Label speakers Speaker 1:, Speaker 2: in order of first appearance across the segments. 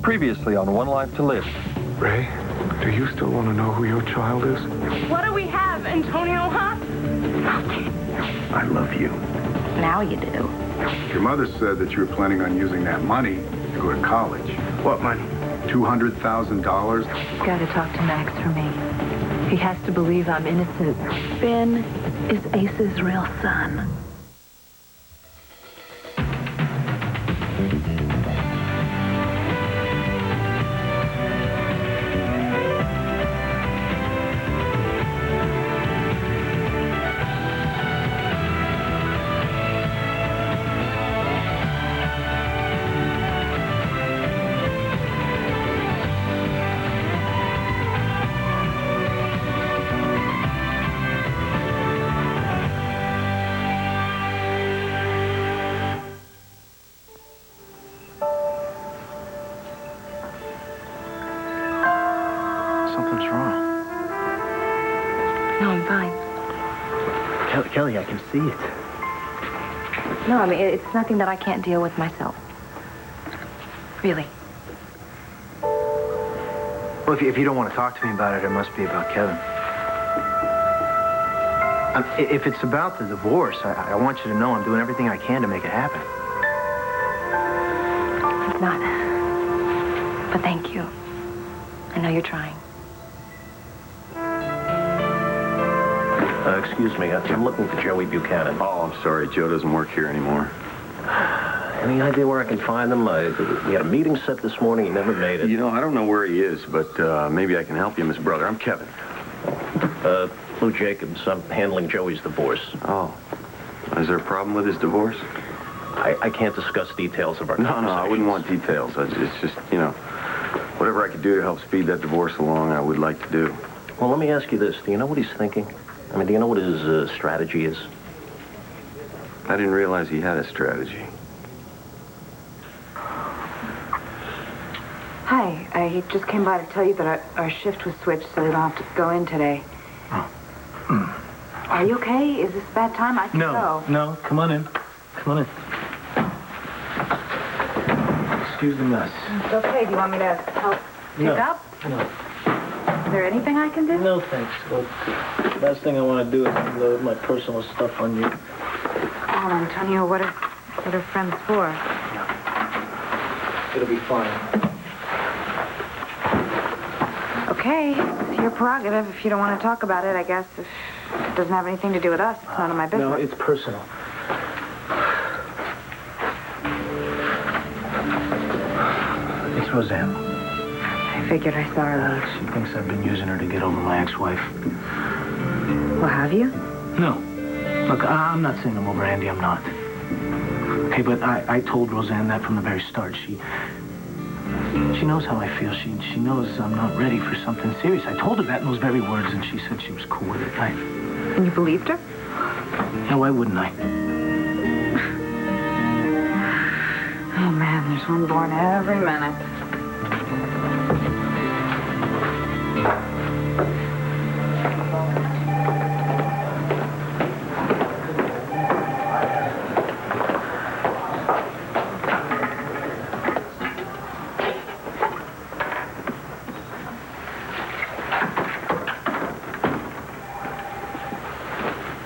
Speaker 1: Previously on One Life to Live.
Speaker 2: Ray, do you still want to know who your child is?
Speaker 3: What do we have, Antonio, huh?
Speaker 2: I love you.
Speaker 3: Now you do.
Speaker 4: Your mother said that you were planning on using that money to go to college.
Speaker 2: What money?
Speaker 4: $200,000.
Speaker 5: Got to talk to Max for me. He has to believe I'm innocent. Ben is Ace's real son.
Speaker 6: Something's wrong.
Speaker 5: No, I'm fine.
Speaker 6: Kelly, I can see it.
Speaker 5: No, I mean, it's nothing that I can't deal with myself. Really.
Speaker 6: Well, if you don't want to talk to me about it, it must be about Kevin. If it's about the divorce, I want you to know I'm doing everything I can to make it happen.
Speaker 5: It's not. But thank you. I know you're trying.
Speaker 7: Excuse me, I'm looking for Joey Buchanan.
Speaker 8: Oh, I'm sorry. Joe doesn't work here anymore.
Speaker 7: Any idea where I can find him? We had a meeting set this morning. He never made it.
Speaker 8: You know, I don't know where he is, but maybe I can help you, Miss Brother. I'm Kevin.
Speaker 7: Lou Jacobs. I'm handling Joey's divorce.
Speaker 8: Oh. Is there a problem with his divorce?
Speaker 7: I can't discuss details of our
Speaker 8: No,
Speaker 7: conversations.
Speaker 8: I wouldn't want details. It's just, you know, whatever I could do to help speed that divorce along, I would like to do.
Speaker 7: Well, let me ask you this. Do you know what he's thinking? I mean, do you know what his strategy is?
Speaker 8: I didn't realize he had a strategy.
Speaker 5: Hi, I just came by to tell you that our shift was switched, so we don't have to go in today.
Speaker 6: Oh.
Speaker 5: Are you okay? Is this a bad time? I can go.
Speaker 6: No, come on in. Come on in. Excuse the mess.
Speaker 5: It's okay. Do you want me to help pick up?
Speaker 6: No.
Speaker 5: Is there anything I can do?
Speaker 6: No, thanks. Look, last thing I want to do is load my personal stuff on you.
Speaker 5: Oh, Antonio, what are friends for?
Speaker 6: It'll be fine.
Speaker 5: Okay, it's your prerogative. If you don't want to talk about it, I guess. If it doesn't have anything to do with us, it's none of my business.
Speaker 6: No, it's personal. It's Roseanne.
Speaker 5: I figured I saw her leave.
Speaker 6: She thinks I've been using her to get over my ex-wife.
Speaker 5: Well, have you?
Speaker 6: No. Look, I'm not saying I'm over Andy. I'm not. Okay, but I told Roseanne that from the very start. She knows how I feel. She knows I'm not ready for something serious. I told her that in those very words, and she said she was cool with it.
Speaker 5: And you believed her?
Speaker 6: Yeah, why wouldn't I?
Speaker 5: Oh, man, there's one born every minute.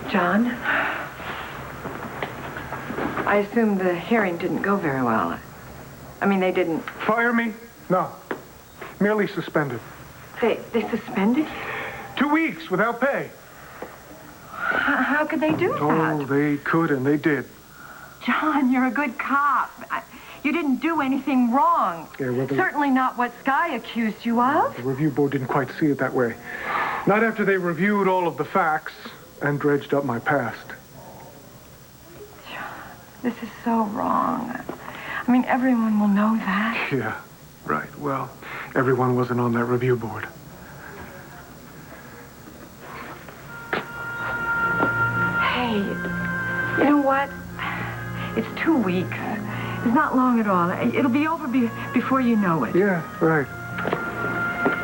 Speaker 9: John, I assume the hearing didn't go very well. I mean, they didn't...
Speaker 2: Fire me? No. Merely suspended.
Speaker 9: They suspended?
Speaker 2: 2 weeks without pay.
Speaker 9: How could they do
Speaker 2: Oh,
Speaker 9: that?
Speaker 2: they could and they did.
Speaker 9: John, you're a good cop. You didn't do anything wrong.
Speaker 2: Yeah, well,
Speaker 9: Certainly not what Sky accused you of.
Speaker 2: The review board didn't quite see it that way. Not after they reviewed all of the facts and dredged up my past.
Speaker 9: This is so wrong. I mean, everyone will know that.
Speaker 2: Yeah, right. Well, everyone wasn't on that review board.
Speaker 9: Hey, you know what? It's 2 weeks. It's not long at all. It'll be over before you know it.
Speaker 2: Yeah, right.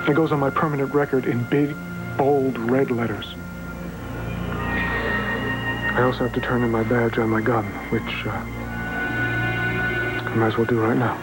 Speaker 2: It goes on my permanent record in big, bold, red letters. I also have to turn in my badge on my gun, which I might as well do right now.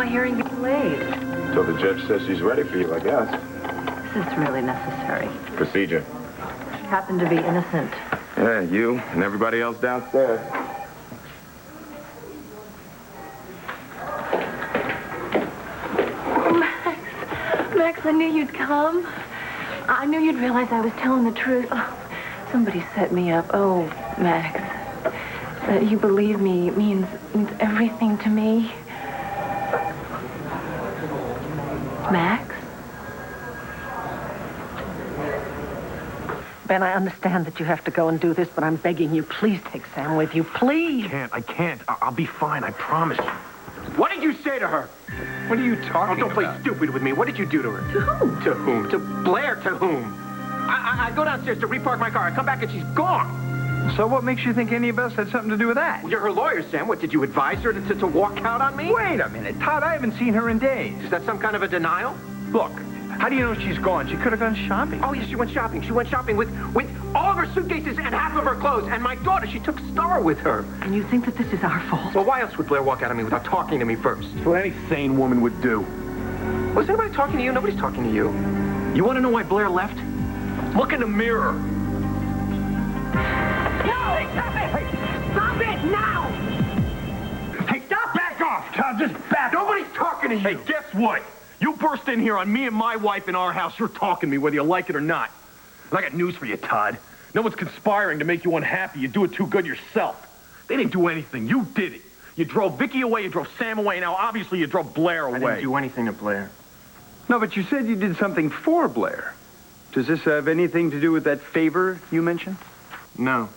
Speaker 9: my hearing be delayed?
Speaker 8: So the judge says she's ready for you, I guess.
Speaker 9: Is this really necessary?
Speaker 8: Procedure.
Speaker 9: She happened to be innocent.
Speaker 8: Yeah, you and everybody else downstairs.
Speaker 9: Max, I knew you'd come. I knew you'd realize I was telling the truth. Oh, somebody set me up. Oh, Max. That you believe me means everything to me. Max? Ben, I understand that you have to go and do this, but I'm begging you, please take Sam with you, please.
Speaker 6: I can't. I'll be fine, I promise.
Speaker 10: What did you say to her?
Speaker 4: What are you talking
Speaker 10: Don't play stupid with me. What did you do to her?
Speaker 9: To whom?
Speaker 10: To whom? To Blair, to whom? I go downstairs to repark my car. I come back and she's gone.
Speaker 1: So what makes you think any of us had something to do with that?
Speaker 10: You're her lawyer, Sam. What, did you advise her to walk out on me?
Speaker 1: Wait a minute, Todd, I haven't seen her in days.
Speaker 10: Is that some kind of a denial?
Speaker 1: Look, how do you know she's gone? She could have gone shopping.
Speaker 10: Oh, yes, she went shopping. She went shopping with all of her suitcases and half of her clothes. And my daughter, she took Star with her.
Speaker 9: And you think that this is our fault?
Speaker 10: Well, why else would Blair walk out on me without talking to me first?
Speaker 6: What any sane woman would do.
Speaker 10: Was anybody talking to you? Nobody's talking to you.
Speaker 6: You want to know why Blair left? Look in the mirror.
Speaker 10: No! Stop it! Stop it now!
Speaker 6: Hey, stop! Back off, Todd. Just back.
Speaker 10: Nobody's talking to you.
Speaker 6: Hey, guess what? You burst in here on me and my wife in our house. You're talking to me, whether you like it or not. And I got news for you, Todd. No one's conspiring to make you unhappy. You do it too good yourself. They didn't do anything. You did it. You drove Vicky away. You drove Sam away. Now, obviously, you drove Blair away.
Speaker 10: I didn't do anything to Blair.
Speaker 1: No, but you said you did something for Blair. Does this have anything to do with that favor you mentioned?
Speaker 10: No.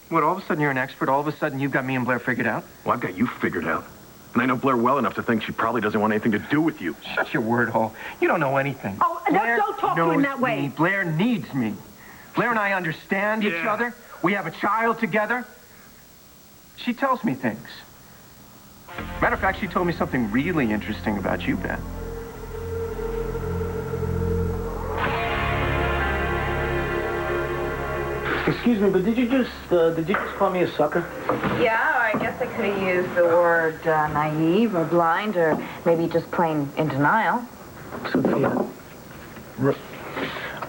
Speaker 10: What, all of a sudden you're an expert? All of a sudden you've got me and Blair figured out?
Speaker 6: Well, I've got you figured out. And I know Blair well enough to think she probably doesn't want anything to do with you.
Speaker 10: Shut your word hole. You don't know anything.
Speaker 9: Oh,
Speaker 10: Blair
Speaker 9: don't talk to him
Speaker 10: knows
Speaker 9: that way.
Speaker 10: me. Blair needs me. Blair and I understand each
Speaker 6: Yeah.
Speaker 10: other. We have a child together. She tells me things. Matter of fact, she told me something really interesting about you, Ben.
Speaker 6: Excuse me, but did you just call me a sucker?
Speaker 5: Yeah, or I guess I could have used the word naive or blind or maybe just plain in denial.
Speaker 6: Sophia,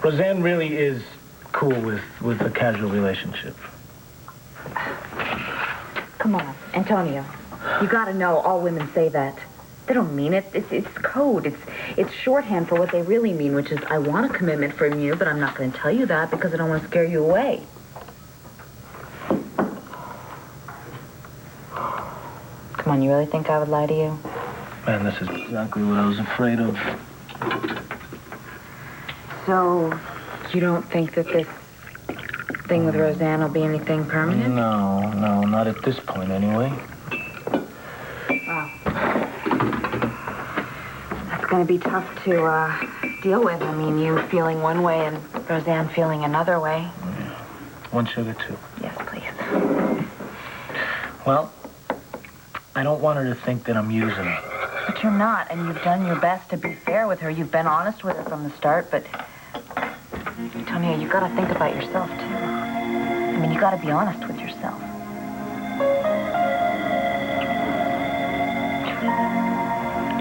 Speaker 6: Roseanne really is cool with a casual relationship.
Speaker 5: Come on, Antonio. You gotta know all women say that. They don't mean it. It's code. It's shorthand for what they really mean, which is I want a commitment from you, but I'm not going to tell you that because I don't want to scare you away. Come on, you really think I would lie to you?
Speaker 6: Man, this is exactly what I was afraid of.
Speaker 5: So, you don't think that this thing with Roseanne will be anything permanent?
Speaker 6: No, not at this point anyway.
Speaker 5: Wow. That's going to be tough to deal with. I mean, you feeling one way and Roseanne feeling another way.
Speaker 6: Yeah. One sugar, two.
Speaker 5: Yes, please.
Speaker 6: Well, I don't want her to think that I'm using her.
Speaker 5: But you're not, and you've done your best to be fair with her. You've been honest with her from the start, but... Antonio, you gotta think about yourself, too. I mean, you gotta be honest with yourself.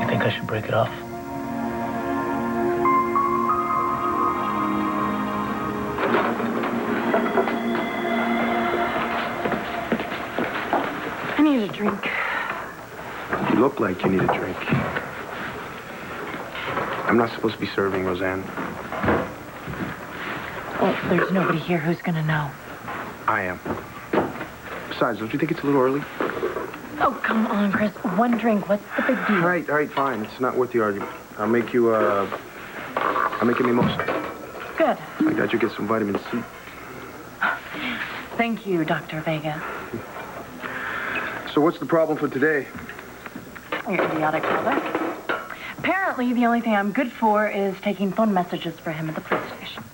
Speaker 6: You think I should break it off?
Speaker 5: I need a drink.
Speaker 11: You look like you need a drink. I'm not supposed to be serving, Roseanne.
Speaker 5: Well, there's nobody here who's gonna know.
Speaker 11: I am. Besides, don't you think it's a little early?
Speaker 5: Oh, come on, Chris. One drink. What's the big deal?
Speaker 11: All right, fine. It's not worth the argument. I'll make you a mimosa.
Speaker 5: Good.
Speaker 11: I got you get some vitamin C.
Speaker 5: Thank you, Dr. Vega.
Speaker 11: So what's the problem for today?
Speaker 5: Your idiotic brother. Apparently, the only thing I'm good for is taking phone messages for him at the police station.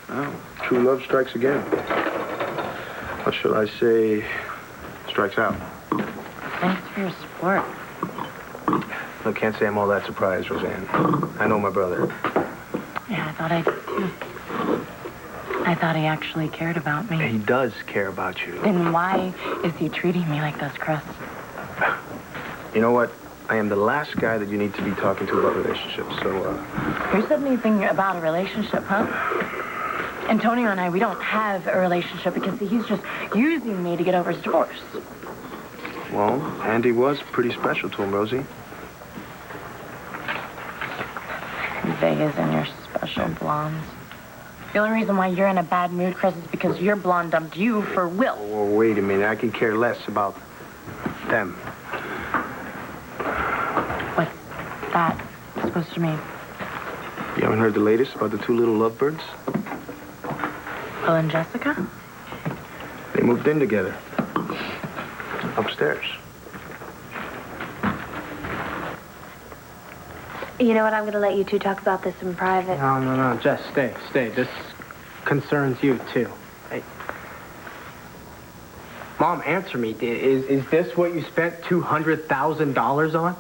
Speaker 11: Oh, true love strikes again. What shall I say? Strikes out.
Speaker 5: Thanks for your support.
Speaker 11: I can't say I'm all that surprised, Roseanne. I know my brother.
Speaker 5: Yeah, I thought I did, too. I thought he actually cared about me.
Speaker 11: He does care about you.
Speaker 5: Then why is he treating me like this, Chris?
Speaker 11: You know what? I am the last guy that you need to be talking to about relationships, so,
Speaker 9: Who said anything about a relationship, huh? Antonio and I, we don't have a relationship because he's just using me to get over his divorce.
Speaker 11: Well, Andy was pretty special to him, Rosie.
Speaker 9: Vegas and your special blondes. The only reason why you're in a bad mood, Chris, is because your blonde dumped you for Will.
Speaker 11: Well, wait a minute. I can care less about them.
Speaker 9: What's that supposed to mean?
Speaker 11: You haven't heard the latest about the two little lovebirds?
Speaker 9: Will and Jessica?
Speaker 11: They moved in together. Upstairs.
Speaker 12: You know what? I'm going to let you two talk about this in private.
Speaker 6: No. Jess, stay. This concerns you, too. Hey. Mom, answer me. Is this what you spent $200,000 on?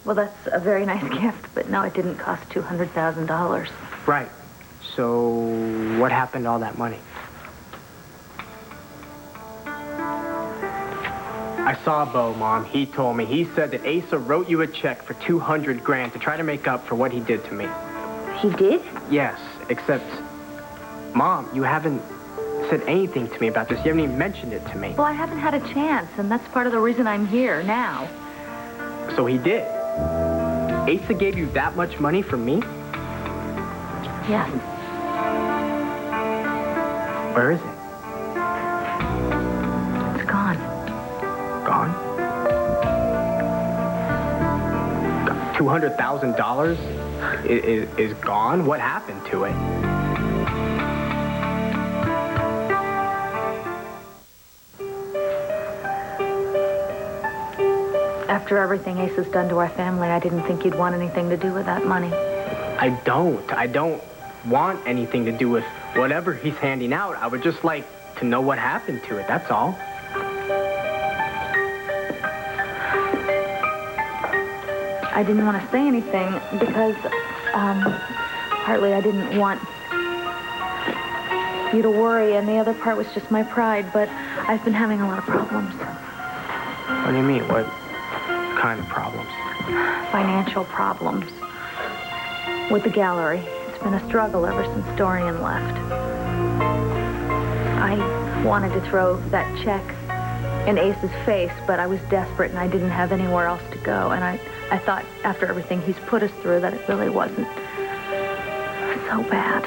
Speaker 5: Well, that's a very nice gift, but no, it didn't cost $200,000.
Speaker 6: Right. So what happened to all that money? I saw Bo, Mom. He told me. He said that Asa wrote you a check for $200,000 to try to make up for what he did to me.
Speaker 5: He did?
Speaker 6: Yes, except, Mom, you haven't said anything to me about this. You haven't even mentioned it to me.
Speaker 5: Well, I haven't had a chance, and that's part of the reason I'm here now.
Speaker 6: So he did. Asa gave you that much money from me?
Speaker 5: Yes.
Speaker 6: Where is it?
Speaker 5: It's gone.
Speaker 6: Gone? $200,000 is gone? What happened to it?
Speaker 5: After everything Ace has done to our family, I didn't think you'd want anything to do with that money.
Speaker 6: I don't want anything to do with whatever he's handing out. I would just like to know what happened to it, that's all.
Speaker 5: I didn't want to say anything because, partly I didn't want you to worry, and the other part was just my pride, but I've been having a lot of problems.
Speaker 6: What do you mean? What kind of problems?
Speaker 5: Financial problems. With the gallery. It's been a struggle ever since Dorian left. I wanted to throw that check in Ace's face, but I was desperate and I didn't have anywhere else to go. And I thought after everything he's put us through that it really wasn't so bad.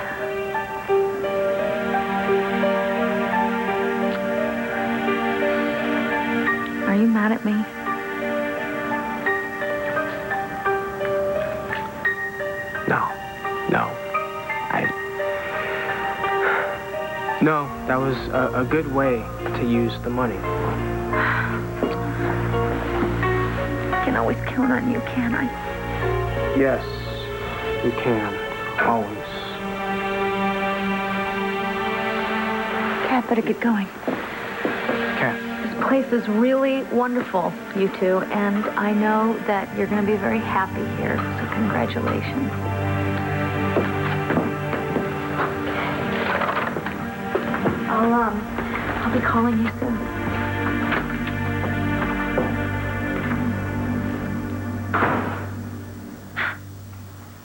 Speaker 5: Are you mad at me?
Speaker 6: No, that was a good way to use the money.
Speaker 5: I can always count on you, can I?
Speaker 6: Yes, you can. Always.
Speaker 5: Okay, I better get going.
Speaker 6: Okay.
Speaker 5: This place is really wonderful, you two, and I know that you're going to be very happy here, so congratulations. I'll be calling you soon.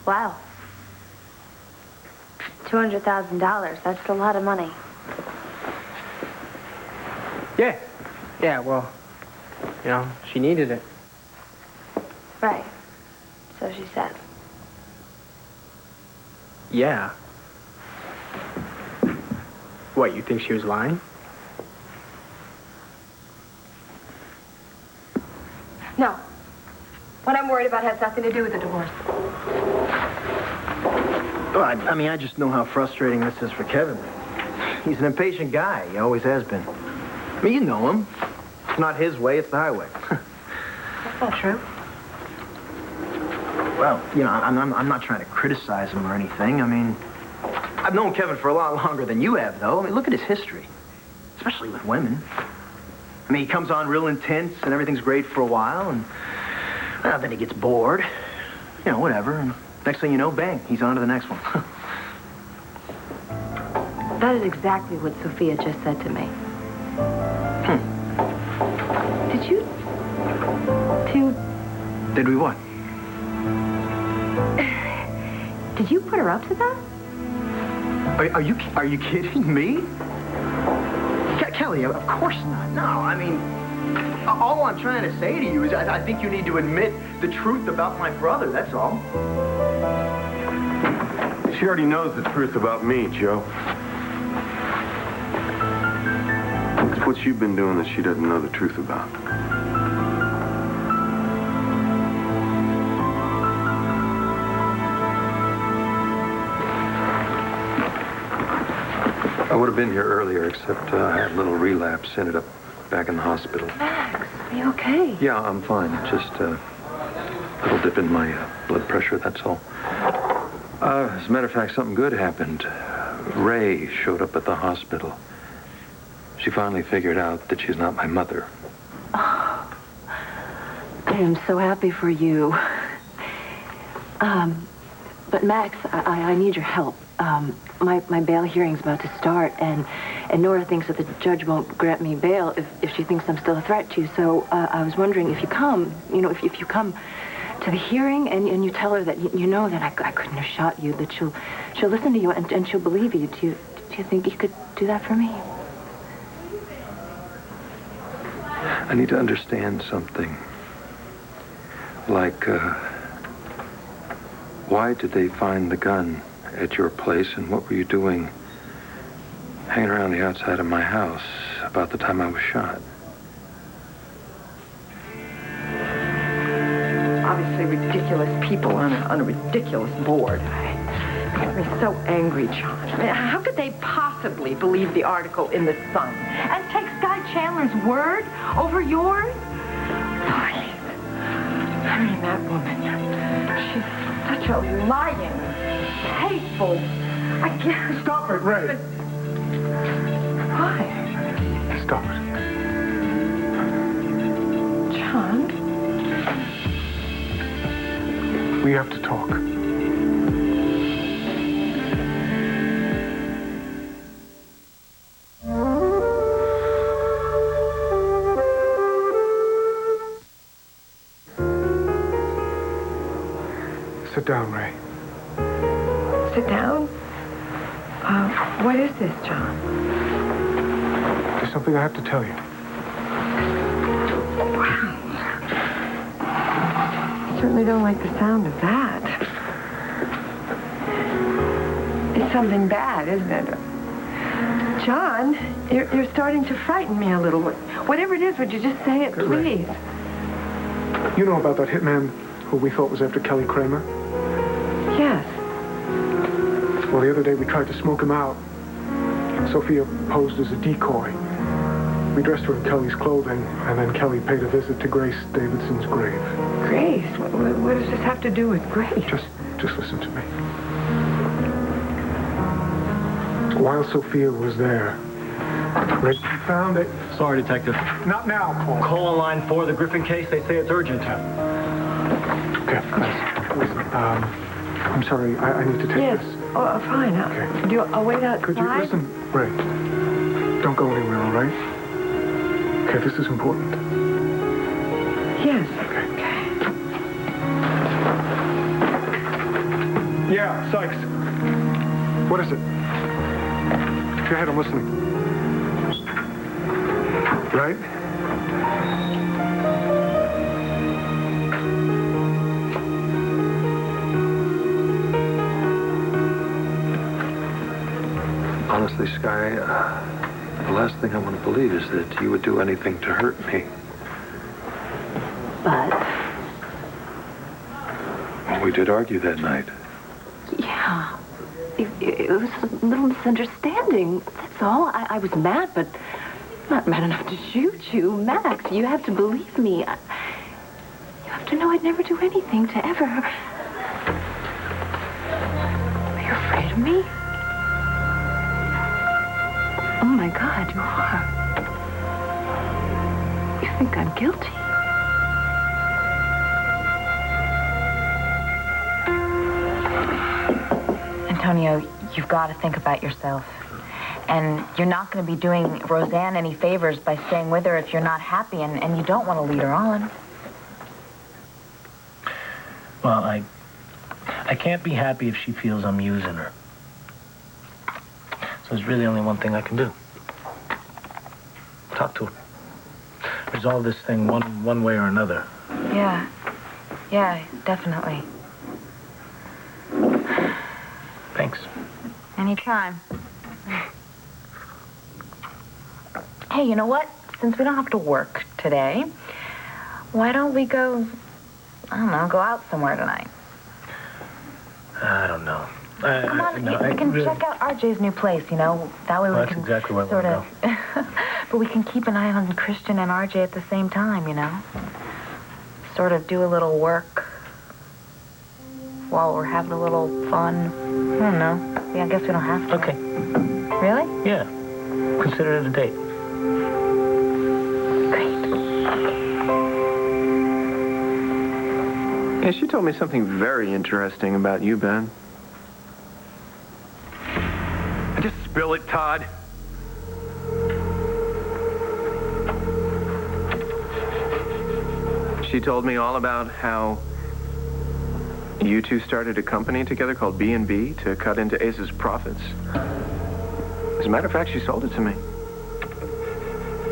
Speaker 12: Wow. $200,000. That's a lot of money.
Speaker 6: Yeah, well, you know, she needed it.
Speaker 12: Right. So she said.
Speaker 6: Yeah. What, you think she was lying?
Speaker 9: No. What I'm worried about has nothing to do with the divorce.
Speaker 7: Well, I mean, I just know how frustrating this is for Kevin. He's an impatient guy. He always has been. I mean, you know him. It's not his way, it's the highway.
Speaker 9: That's not true.
Speaker 7: Well, you know, I'm not trying to criticize him or anything. I mean, I've known Kevin for a lot longer than you have, though. I mean, look at his history, especially with women. I mean, he comes on real intense and everything's great for a while, and well, then he gets bored. You know, whatever. And next thing you know, bang, he's on to the next one.
Speaker 9: That is exactly what Sophia just said to me.
Speaker 7: Did we what?
Speaker 9: Did you put her up to that?
Speaker 7: Are you kidding me? Kelly, of course not. No, I mean, all I'm trying to say to you is I think you need to admit the truth about my brother, that's all.
Speaker 8: She already knows the truth about me, Joe. It's what you've been doing that she doesn't know the truth about.
Speaker 13: I would have been here earlier, except I had a little relapse. Ended up back in the hospital.
Speaker 9: Max, are you okay?
Speaker 13: Yeah, I'm fine. Just a little dip in my blood pressure, that's all. As a matter of fact, something good happened. Ray showed up at the hospital. She finally figured out that she's not my mother.
Speaker 9: Oh, I am so happy for you. But Max, I need your help. My bail hearing's about to start, and Nora thinks that the judge won't grant me bail if she thinks I'm still a threat to you. So I was wondering if you come, if you come to the hearing and you tell her that you know that I couldn't have shot you, that she'll listen to you and she'll believe you. Do you think you could do that for me?
Speaker 13: I need to understand something. Like, why did they find the gun at your place, and what were you doing hanging around the outside of my house about the time I was shot?
Speaker 14: Obviously ridiculous people on a ridiculous board. It makes me so angry, John. I mean, how could they possibly believe the article in the Sun and take Sky Chandler's word over yours? Darling. I mean, that woman, she's such a lying, hateful, I guess.
Speaker 2: Stop it, Ray.
Speaker 14: Why?
Speaker 2: Stop it.
Speaker 14: John?
Speaker 2: We have to talk. Sit down, Ray.
Speaker 14: Sit down? What is this, John?
Speaker 2: There's something I have to tell you.
Speaker 14: Wow. I certainly don't like the sound of that. It's something bad, isn't it? John, you're starting to frighten me a little. Whatever it is, would you just say it, please?
Speaker 2: You know about that hitman who we thought was after Kelly Kramer?
Speaker 14: Yes.
Speaker 2: Well, the other day we tried to smoke him out. Sophia posed as a decoy. We dressed her in Kelly's clothing, and then Kelly paid a visit to Grace Davidson's grave.
Speaker 14: Grace? What does this have to do with Grace?
Speaker 2: Just listen to me. While Sophia was there, Ray found it.
Speaker 15: Sorry, Detective.
Speaker 2: Not now, Paul.
Speaker 15: Call on line 4, the Griffin case. They say it's urgent.
Speaker 2: Okay, thanks. Listen, I'm sorry. I need to take
Speaker 14: yes.
Speaker 2: this.
Speaker 14: Oh, fine.
Speaker 2: Okay.
Speaker 14: I'll wait outside.
Speaker 2: Could you listen, Ray? Don't go anywhere, all right? Okay, this is important.
Speaker 14: Yes.
Speaker 2: Okay. Yeah, Sykes. What is it? Go ahead, I'm listening. Right?
Speaker 13: Honestly, Sky, the last thing I want to believe is that you would do anything to hurt me.
Speaker 9: But...
Speaker 13: We did argue that night.
Speaker 9: Yeah. It was a little misunderstanding. That's all. I was mad, but not mad enough to shoot you. Max, you have to believe me. You have to know I'd never do anything to ever... Are you afraid of me? Oh, my God, you are. You think I'm guilty?
Speaker 5: Antonio, you've got to think about yourself. And you're not going to be doing Roseanne any favors by staying with her if you're not happy and you don't want to lead her on.
Speaker 6: Well, I can't be happy if she feels I'm using her. So there's really only one thing I can do. Talk to her. Resolve this thing one way or another.
Speaker 5: Yeah. Yeah, definitely.
Speaker 6: Thanks.
Speaker 5: Anytime. Hey, you know what? Since we don't have to work today, why don't we go, I don't know, go out somewhere tonight?
Speaker 6: I don't know.
Speaker 5: Come on,
Speaker 6: no,
Speaker 5: we can
Speaker 6: really...
Speaker 5: check out RJ's new place, you know? That way we can
Speaker 6: exactly where
Speaker 5: sort
Speaker 6: we'll
Speaker 5: of... But we can keep an eye on Christian and RJ at the same time, you know? Sort of do a little work while we're having a little fun. I don't know. Yeah, I guess we don't have to.
Speaker 6: Okay.
Speaker 5: Really?
Speaker 6: Yeah. Consider it a date.
Speaker 10: Yeah, she told me something very interesting about you, Ben. Just spill it, Todd. She told me all about how you two started a company together called B&B to cut into Ace's profits. As a matter of fact, she sold it to me.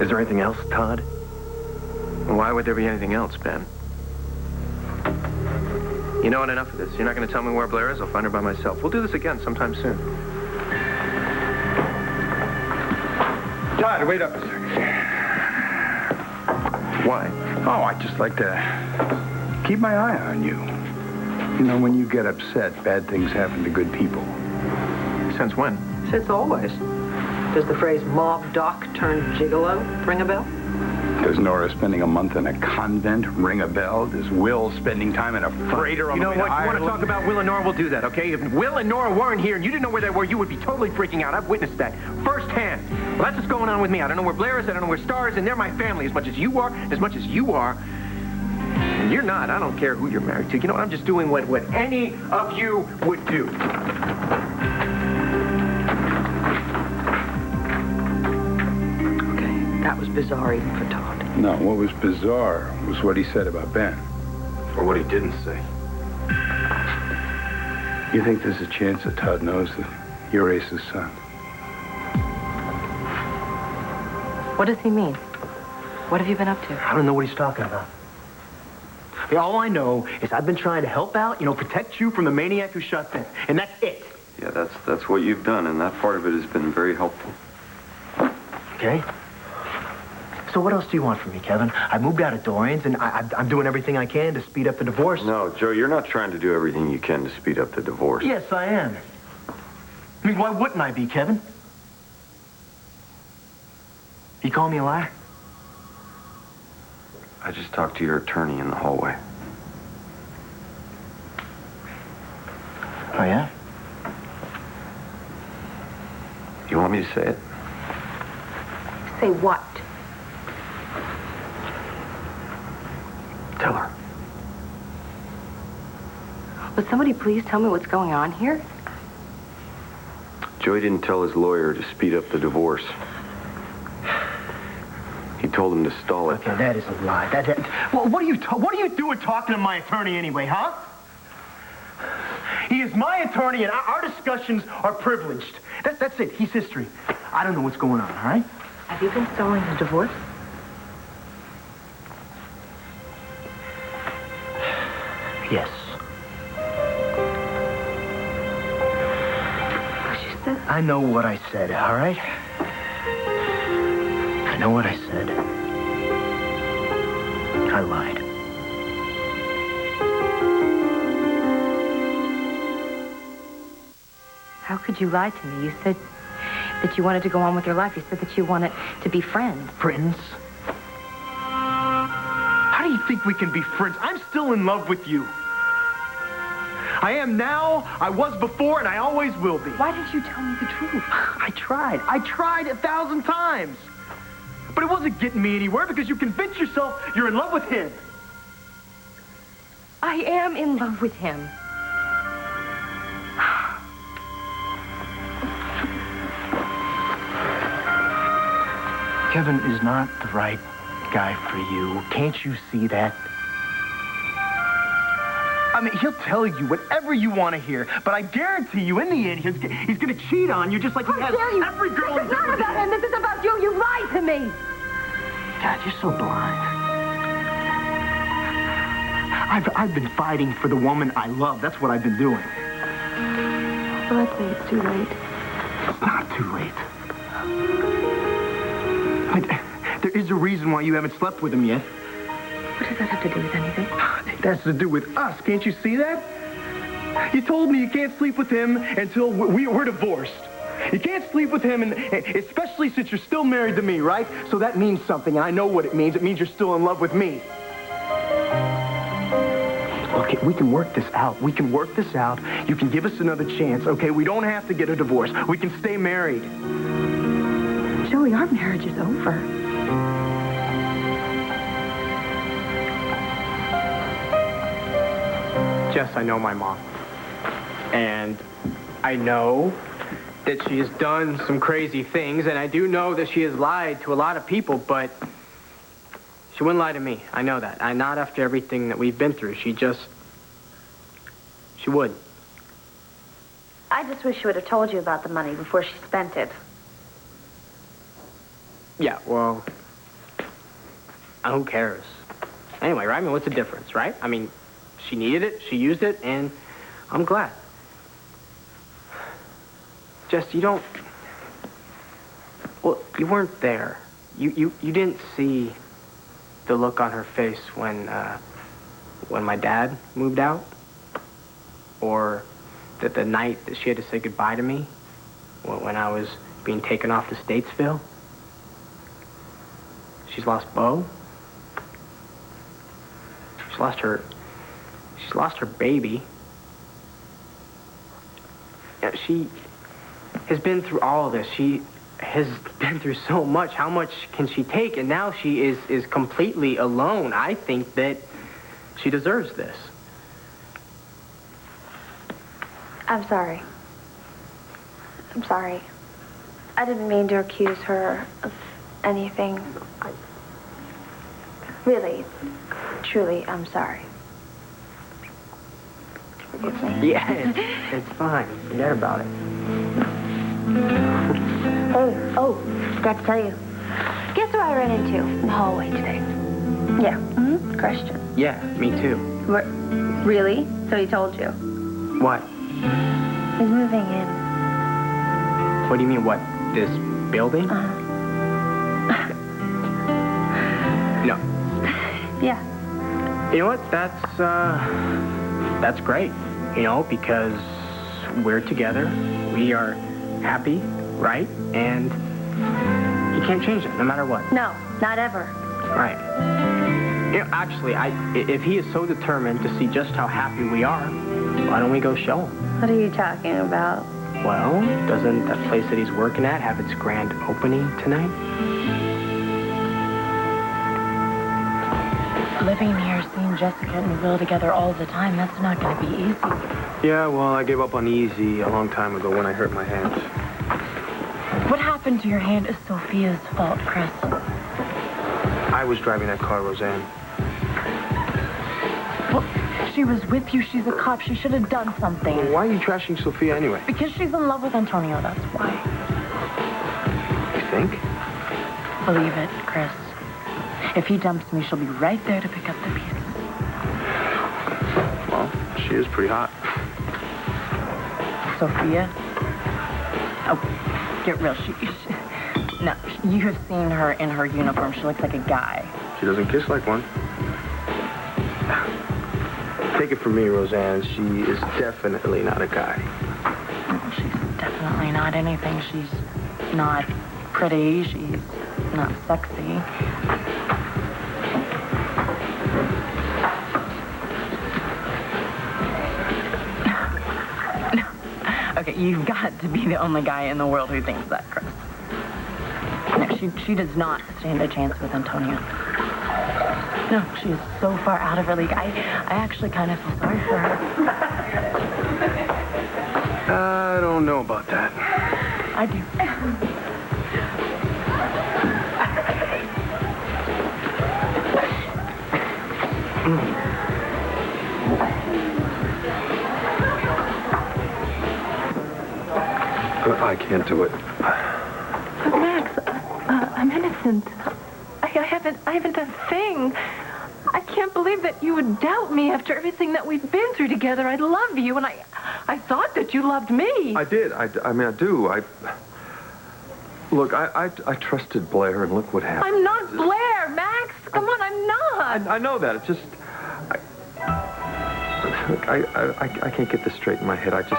Speaker 10: Is there anything else, Todd? Why would there be anything else, Ben? You know what? Enough of this. You're not going to tell me where Blair is? I'll find her by myself. We'll do this again sometime soon.
Speaker 1: Todd, wait up a second.
Speaker 10: Why?
Speaker 1: Oh, I'd just like to keep my eye on you. You know, when you get upset, bad things happen to good people.
Speaker 10: Since when?
Speaker 14: Since always. Does the phrase mob doc turned gigolo ring a bell?
Speaker 1: Does Nora spending a month in a convent ring a bell? Does Will spending time in a freighter on the way to Ireland?
Speaker 10: You want to talk about Will and Nora? We'll do that, okay? If Will and Nora weren't here and you didn't know where they were, you would be totally freaking out. I've witnessed that firsthand. Well, that's what's going on with me. I don't know where Blair is. I don't know where Star is, and they're my family as much as you are, And you're not. I don't care who you're married to. You know what? I'm just doing what any of you would do.
Speaker 14: That was bizarre even for Todd.
Speaker 1: No, what was bizarre was what he said about Ben.
Speaker 8: Or what he didn't say.
Speaker 1: You think there's a chance that Todd knows that you're Ace's son?
Speaker 9: What does he mean? What have you been up to?
Speaker 7: I don't know what he's talking about. I mean, all I know is I've been trying to help out, protect you from the maniac who shot Ben. And that's it.
Speaker 8: Yeah, that's what you've done, and that part of it has been very helpful.
Speaker 7: Okay? So what else do you want from me, Kevin? I moved out of Dorian's, and I'm doing everything I can to speed up the divorce.
Speaker 8: No, Joe, you're not trying to do everything you can to speed up the divorce.
Speaker 7: Yes, I am. I mean, why wouldn't I be, Kevin? You call me a liar?
Speaker 8: I just talked to your attorney in the hallway.
Speaker 7: Oh, yeah?
Speaker 8: You want me to say it?
Speaker 9: Say what?
Speaker 8: Tell her.
Speaker 9: Would somebody please tell me what's going on here?
Speaker 8: Joey didn't tell his lawyer to speed up the divorce. He told him to stall it.
Speaker 7: Okay, that is a lie. Well, what are you doing talking to my attorney anyway, huh? He is my attorney, and our discussions are privileged. That's it. He's history. I don't know what's going on, all right?
Speaker 9: Have you been stalling the divorce?
Speaker 7: Yes. I know what I said, all right? I know what I said. I lied.
Speaker 9: How could you lie to me? You said that you wanted to go on with your life. You said that you wanted to be friends.
Speaker 7: Friends? How do you think we can be friends? I'm still in love with you. I am now, I was before, and I always will be.
Speaker 9: Why didn't you tell me the truth?
Speaker 7: I tried 1,000 times. But it wasn't getting me anywhere because you convinced yourself you're in love with him.
Speaker 9: I am in love with him.
Speaker 7: Kevin is not the right guy for you. Can't you see that? I mean, he'll tell you whatever you want to hear, but I guarantee you, in the end, he's going to cheat on you just like he has every girl.
Speaker 14: This is not about him. This is about you. You lied to me.
Speaker 7: God, you're so blind. I've been fighting for the woman I love. That's what I've been doing.
Speaker 9: Well, I'd say it's too late.
Speaker 7: It's not too late. I mean, there is a reason why you haven't slept with him yet.
Speaker 9: What does that have to do with anything?
Speaker 7: It has to do with us. Can't you see that? You told me you can't sleep with him until we're divorced. You can't sleep with him, and especially since you're still married to me, right? So that means something, and I know what it means. It means you're still in love with me. Okay, we can work this out. We can work this out. You can give us another chance, okay? We don't have to get a divorce. We can stay married.
Speaker 9: Joey, our marriage is over.
Speaker 16: Jess, I know my mom. And I know that she has done some crazy things, and I do know that she has lied to a lot of people, but she wouldn't lie to me. I know that. Not after everything that we've been through. She wouldn't.
Speaker 12: I just wish she would have told you about the money before she spent it.
Speaker 16: Yeah, well, who cares? Anyway, right? I mean, what's the difference, right? I mean, she needed it, she used it, and I'm glad. Jess, you don't... Well, you weren't there. You didn't see the look on her face when my dad moved out? Or that the night that she had to say goodbye to me when I was being taken off to Statesville? She's lost Bo. She's lost her baby. Yeah, she has been through all of this. She has been through so much. How much can she take? And now she is completely alone. I think that she deserves this.
Speaker 12: I'm sorry. I'm sorry. I didn't mean to accuse her of anything. Really, truly, I'm sorry. Forgive me.
Speaker 16: Yeah, it's fine. Forget about it.
Speaker 12: Hey, forgot to tell you. Guess who I ran into in the hallway today? Yeah, Christian.
Speaker 16: Yeah, me too.
Speaker 12: Really? So he told you?
Speaker 16: What?
Speaker 12: He's moving in.
Speaker 16: What do you mean, what? This building? No.
Speaker 12: Yeah.
Speaker 16: You know what? That's great. You know, because we're together. We are happy, right? And he can't change it, no matter what.
Speaker 12: No, not ever.
Speaker 16: Right. You know, actually, if he is so determined to see just how happy we are, why don't we go show him?
Speaker 12: What are you talking about?
Speaker 16: Well, doesn't that place that he's working at have its grand opening tonight?
Speaker 5: Living here, seeing Jessica and Will together all the time, that's not going to be easy.
Speaker 11: Yeah, well, I gave up on easy a long time ago when I hurt my hand.
Speaker 5: What happened to your hand is Sophia's fault, Chris.
Speaker 11: I was driving that car, Roseanne.
Speaker 5: Well, she was with you. She's a cop. She should have done something.
Speaker 11: Well, why are you trashing Sophia anyway?
Speaker 5: Because she's in love with Antonio, that's why.
Speaker 11: You think?
Speaker 5: Believe it, Chris. If he dumps me, she'll be right there to pick up the pieces.
Speaker 11: Well, she is pretty hot.
Speaker 5: Sophia? Oh, get real. No, you have seen her in her uniform. She looks like a guy.
Speaker 11: She doesn't kiss like one. Take it from me, Roseanne. She is definitely not a guy.
Speaker 5: Well, she's definitely not anything. She's not pretty. She's not sexy. Okay, you've got to be the only guy in the world who thinks that, Chris. No, she does not stand a chance with Antonio. No, she is so far out of her league. I actually kind of feel sorry for her.
Speaker 11: I don't know about that.
Speaker 5: I do.
Speaker 13: I can't do it.
Speaker 9: But Max, I'm innocent. I haven't done a thing. I can't believe that you would doubt me after everything that we've been through together. I love you, and I thought that you loved me.
Speaker 13: I did. I mean, I do. Look, I trusted Blair, and look what happened.
Speaker 9: I'm not Blair, Max. Come on, I'm not.
Speaker 13: I know that. It's just... Look, I can't get this straight in my head.
Speaker 9: Max,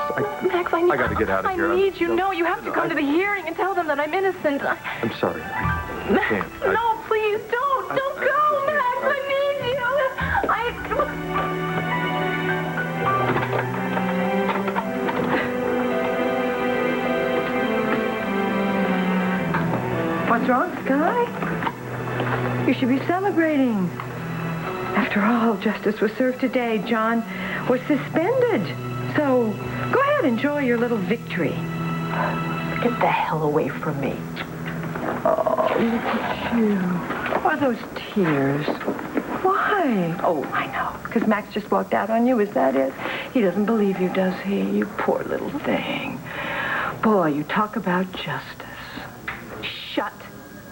Speaker 13: I got to get out of here.
Speaker 9: I need you. No, you have to come to the hearing and tell them that I'm innocent.
Speaker 13: I'm sorry. I
Speaker 9: Max,
Speaker 13: can't.
Speaker 9: no, please, don't go, Max. I need you.
Speaker 14: What's wrong, Sky? You should be celebrating. After all, justice was served today. John was suspended. So, go ahead, enjoy your little victory.
Speaker 17: Get the hell away from me.
Speaker 14: Oh, look at you. Why those tears? Why? Oh, I know. Because Max just walked out on you, is that it? He doesn't believe you, does he? You poor little thing. Boy, you talk about justice.
Speaker 17: Shut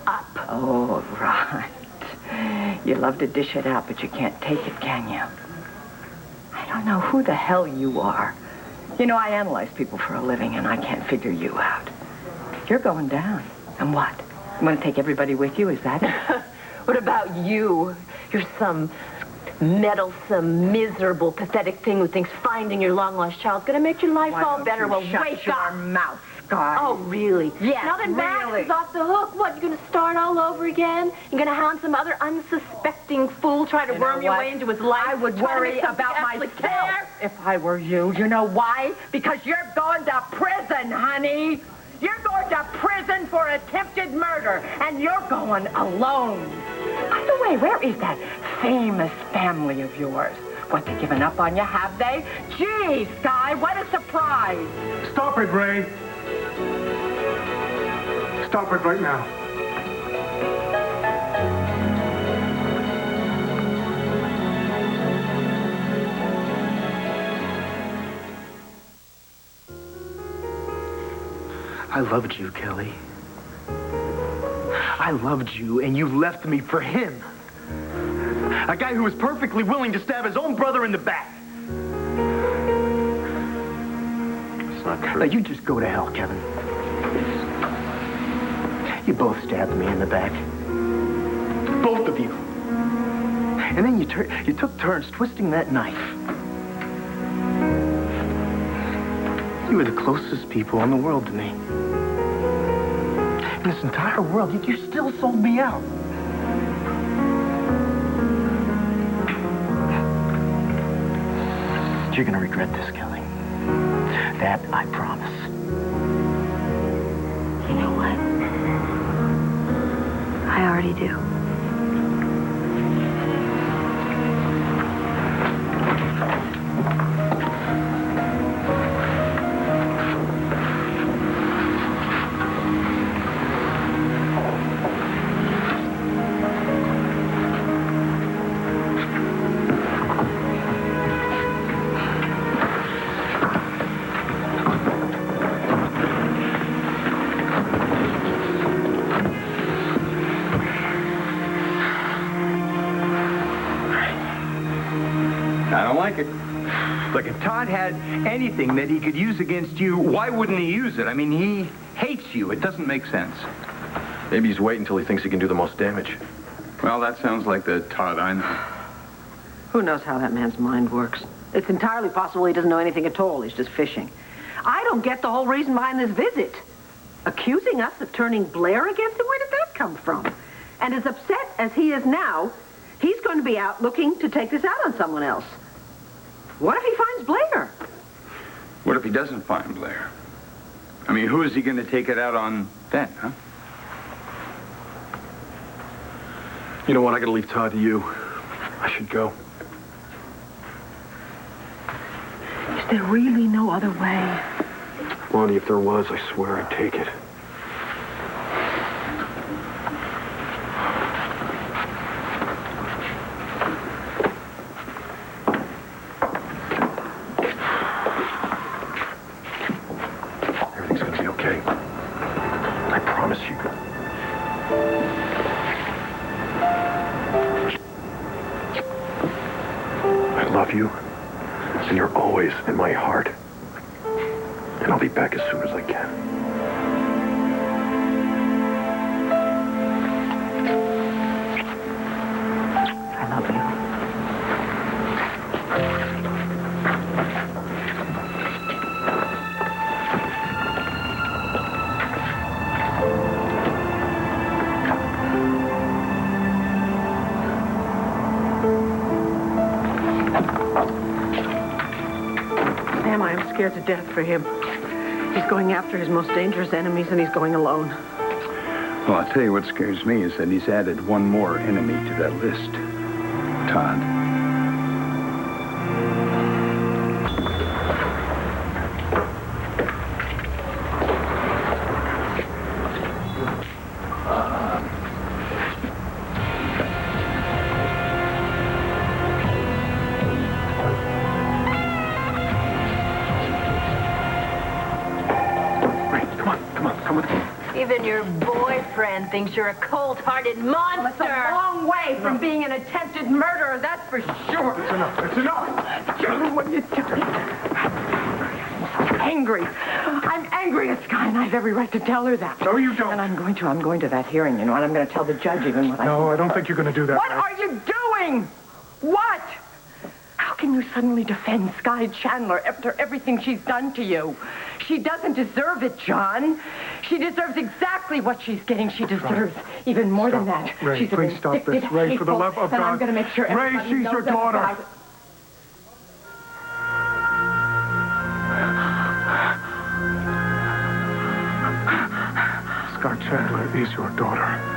Speaker 17: up.
Speaker 14: Oh, right. You love to dish it out, but you can't take it, can you? I don't know who the hell you are. You know, I analyze people for a living, and I can't figure you out. You're going down. And what? You want to take everybody with you? Is that it?
Speaker 17: What about you? You're some meddlesome, miserable, pathetic thing who thinks finding your long-lost child's going to make your life all better. Well, wake up.
Speaker 14: Mouth, Sky.
Speaker 17: Oh, really?
Speaker 14: Yes,
Speaker 17: Now that Max
Speaker 14: really.
Speaker 17: is off the hook, what, you're going to start all over again? You're going to hound some other unsuspecting fool try to worm your way into his life?
Speaker 14: I would
Speaker 17: try to
Speaker 14: worry
Speaker 17: make something
Speaker 14: about
Speaker 17: actually
Speaker 14: myself
Speaker 17: care?
Speaker 14: if I were you. You know why? Because you're going to prison, honey. You're going to prison for attempted murder, and you're going alone. By the way, where is that famous family of yours? What, they given up on you, have they? Gee, Sky, what a surprise.
Speaker 2: Stop it, Ray. Stop it right now.
Speaker 7: I loved you, Kelly. I loved you, and you left me for him. A guy who was perfectly willing to stab his own brother in the back.
Speaker 13: It's not true.
Speaker 7: Now, you just go to hell, Kevin. You both stabbed me in the back. Both of you. And then you took turns twisting that knife. You were the closest people in the world to me. In this entire world, yet you still sold me out. You're gonna regret this, Kelly. That I promise.
Speaker 12: You know what? I already do.
Speaker 1: I don't like it.
Speaker 18: Look, if Todd had anything that he could use against you, why wouldn't he use it? I mean, he hates you. It doesn't make sense.
Speaker 13: Maybe he's waiting until he thinks he can do the most damage.
Speaker 4: Well, that sounds like the Todd I know.
Speaker 14: Who knows how that man's mind works? It's entirely possible he doesn't know anything at all. He's just fishing. I don't get the whole reason behind this visit. Accusing us of turning Blair against him? Where did that come from? And as upset as he is now, he's going to be out looking to take this out on someone else. What if he finds Blair?
Speaker 1: What if he doesn't find Blair? I mean, who is he going to take it out on then, huh?
Speaker 11: You know what? I gotta leave Todd to you. I should go.
Speaker 14: Is there really no other way?
Speaker 11: Lonnie, if there was, I swear I'd take it.
Speaker 13: And you're always in my heart. And I'll be back as soon as I can.
Speaker 14: I love you. Sam, I am scared to death for him. He's going after his most dangerous enemies, and he's going alone.
Speaker 1: Well, I'll tell you what scares me is that he's added one more enemy to that list. Todd.
Speaker 17: Even your boyfriend thinks you're a cold-hearted monster.
Speaker 14: Well, it's a long way from being an attempted murderer, that's for sure.
Speaker 2: It's enough. It's enough.
Speaker 14: John, what are you doing? I'm angry. I'm angry at Sky, and I have every right to tell her that.
Speaker 2: No, you don't.
Speaker 14: And I'm going to that hearing, you know, and I'm going to tell the judge even what I think.
Speaker 2: No, I don't think you're going to do that.
Speaker 14: What are you doing? What? How can you suddenly defend Sky Chandler after everything she's done to you? She doesn't deserve it, John. She deserves exactly what she's getting. She deserves even more than that.
Speaker 2: Ray,
Speaker 14: She's
Speaker 2: please stop this. Ray, for the love of God.
Speaker 14: And I'm going to make sure
Speaker 2: Ray,
Speaker 14: everybody
Speaker 2: she's
Speaker 14: knows
Speaker 2: your
Speaker 14: that
Speaker 2: daughter. Sky Chandler is your daughter.